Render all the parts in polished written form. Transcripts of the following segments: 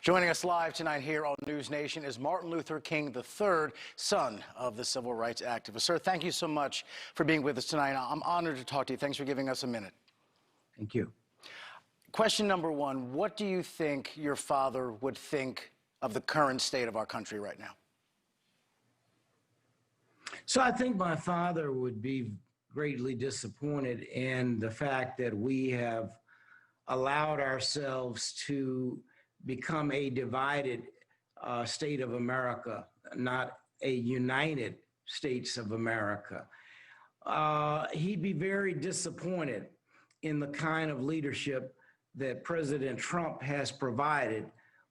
Joining us live tonight here on NewsNation is Martin Luther King III, son of the civil rights activist. Sir, thank you so much for being with us tonight. I'm honored to talk to you. Thanks for giving us a minute. Thank you. Question number one, what do you think your father would think of the current state of our country right now? So I think my father would be greatly disappointed in the fact that we have allowed ourselves to become a divided state of America, not a united states of America. He'd be very disappointed in the kind of leadership that President Trump has provided,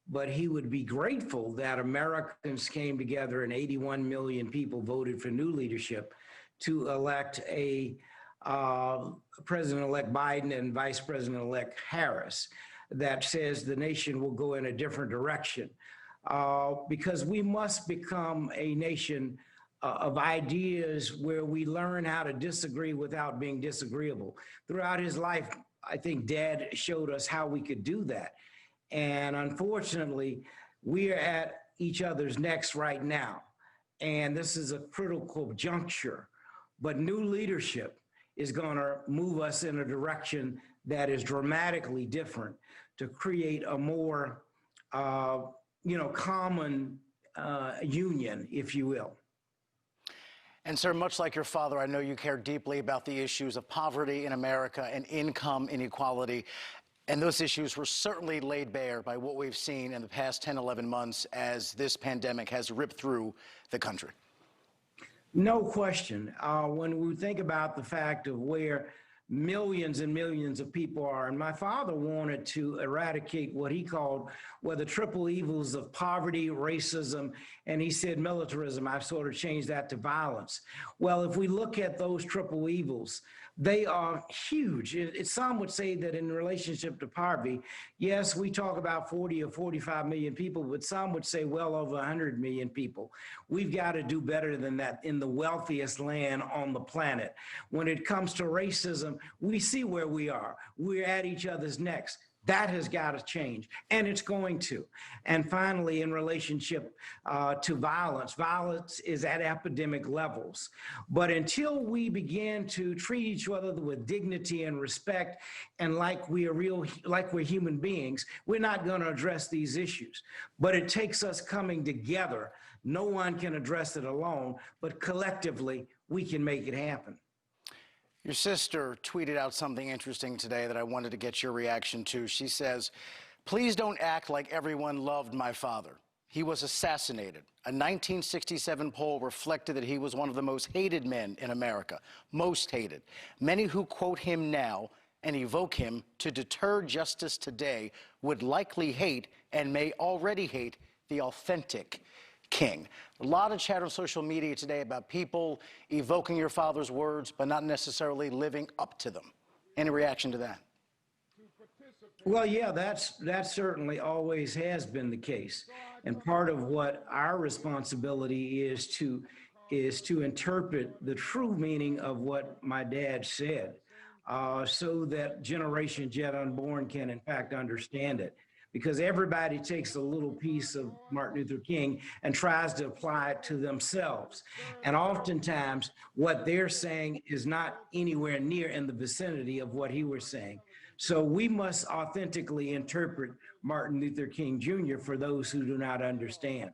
but he would be grateful that Americans came together and 81 million people voted for new leadership to elect a President-elect Biden and Vice President-elect Harris that says the nation will go in a different direction. Because we must become a nation of ideas where we learn how to disagree without being disagreeable. Throughout his life, I think Dad showed us how we could do that. And unfortunately, we are at each other's necks right now. And this is a critical juncture. But new leadership is going to move us in a direction that is dramatically different to create a more, common union, if you will. And sir, much like your father, I know you care deeply about the issues of poverty in America and income inequality. And those issues were certainly laid bare by what we've seen in the past 10, 11 months as this pandemic has ripped through the country. No question. When we think about the fact of where millions and millions of people are, and my father wanted to eradicate what he called the triple evils of poverty, racism, and he said militarism. I've sort of changed that to violence. Well, if we look at those triple evils, they are huge. Some would say that in relationship to poverty, yes, we talk about 40 or 45 million people, but some would say well over 100 million people. We've got to do better than that in the wealthiest land on the planet. When it comes to racism, we see where we are. We're at each other's necks. That has got to change, and it's going to. And finally, in relationship to violence, violence is at epidemic levels. But until we begin to treat each other with dignity and respect, and like we're human beings, we're not going to address these issues. But it takes us coming together. No one can address it alone, but collectively, we can make it happen. Your sister tweeted out something interesting today that I wanted to get your reaction to. She says, "Please don't act like everyone loved my father. He was assassinated. A 1967 poll reflected that he was one of the most hated men in America, most hated. Many who quote him now and evoke him to deter justice today would likely hate and may already hate the authentic King." A lot of chatter on social media today about people evoking your father's words, but not necessarily living up to them. Any reaction to that? Well, yeah, that certainly always has been the case. And part of what our responsibility is to interpret the true meaning of what my dad said, so that generations yet unborn can in fact understand it. Because everybody takes a little piece of Martin Luther King and tries to apply it to themselves. And oftentimes, what they're saying is not anywhere near in the vicinity of what he was saying. So we must authentically interpret Martin Luther King Jr. for those who do not understand.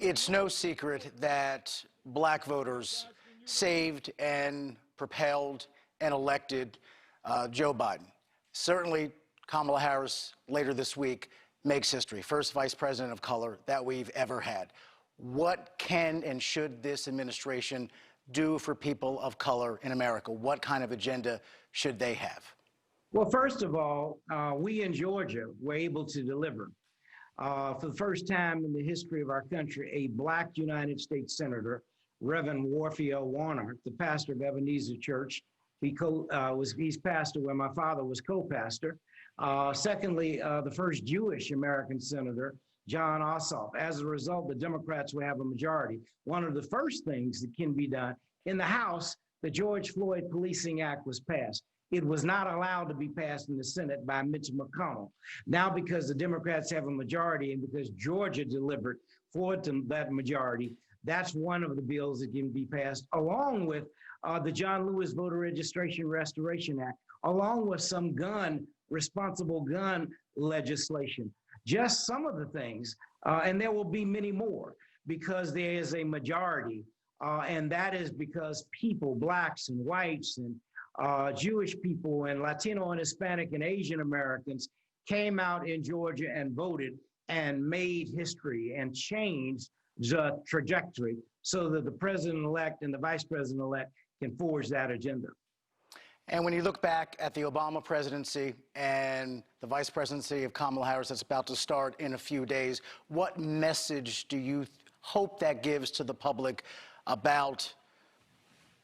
It's no secret that black voters saved and propelled and elected Joe Biden. Certainly, Kamala Harris later this week makes history, first vice president of color that we've ever had. What can and should this administration do for people of color in America? What kind of agenda should they have? Well, first of all, we in Georgia were able to deliver. For the first time in the history of our country, a black United States Senator, Reverend Warfield Warner, the pastor of Ebenezer Church, he's pastor where my father was co-pastor. Secondly, the first Jewish American senator, John Ossoff. As a result, the Democrats will have a majority. One of the first things that can be done in the House, the George Floyd Policing Act was passed. It was not allowed to be passed in the Senate by Mitch McConnell. Now, because the Democrats have a majority and because Georgia delivered for that majority, that's one of the bills that can be passed, along with the John Lewis Voter Registration Restoration Act, along with some responsible gun legislation. Just some of the things, and there will be many more, because there is a majority, and that is because people, blacks and whites and Jewish people and Latino and Hispanic and Asian Americans came out in Georgia and voted and made history and changed the trajectory so that the president-elect and the vice president-elect can forge that agenda. And when you look back at the Obama presidency and the vice presidency of Kamala Harris that's about to start in a few days, what message do you hope that gives to the public about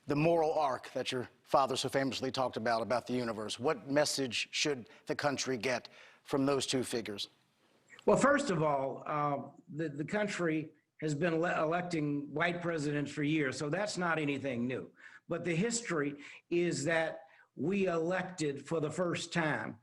the moral arc that your father so famously talked about the universe? What message should the country get from those two figures? Well, first of all, the country has been electing white presidents for years, so that's not anything new. But the history is that we elected for the first time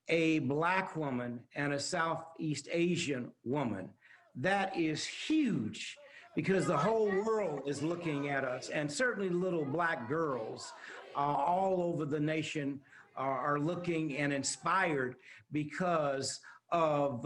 a black woman and a Southeast Asian woman. That is huge, because the whole world is looking at us, and certainly little black girls all over the nation are looking and inspired because of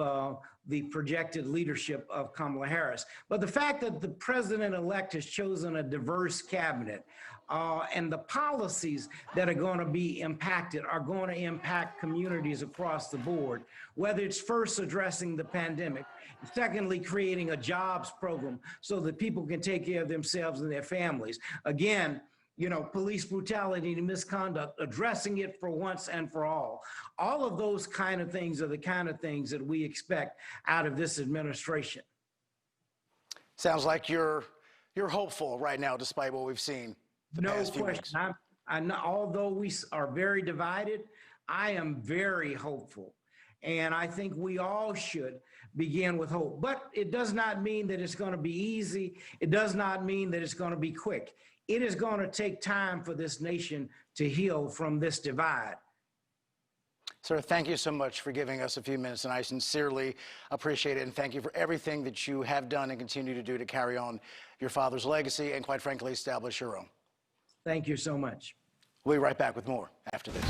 the projected leadership of Kamala Harris. But the fact that the president-elect has chosen a diverse cabinet and the policies that are going to be impacted are going to impact communities across the board, whether it's first addressing the pandemic, secondly, creating a jobs program so that people can take care of themselves and their families. Again, you know, police brutality and misconduct, addressing it for once and for all. All of those kind of things are the kind of things that we expect out of this administration. Sounds like you're hopeful right now, despite what we've seen the past few weeks. No question. Although we are very divided, I am very hopeful. And I think we all should begin with hope. But it does not mean that it's going to be easy. It does not mean that it's going to be quick. It is going to take time for this nation to heal from this divide. Sir, thank you so much for giving us a few minutes, and I sincerely appreciate it. And thank you for everything that you have done and continue to do to carry on your father's legacy and, quite frankly, establish your own. Thank you so much. We'll be right back with more after this.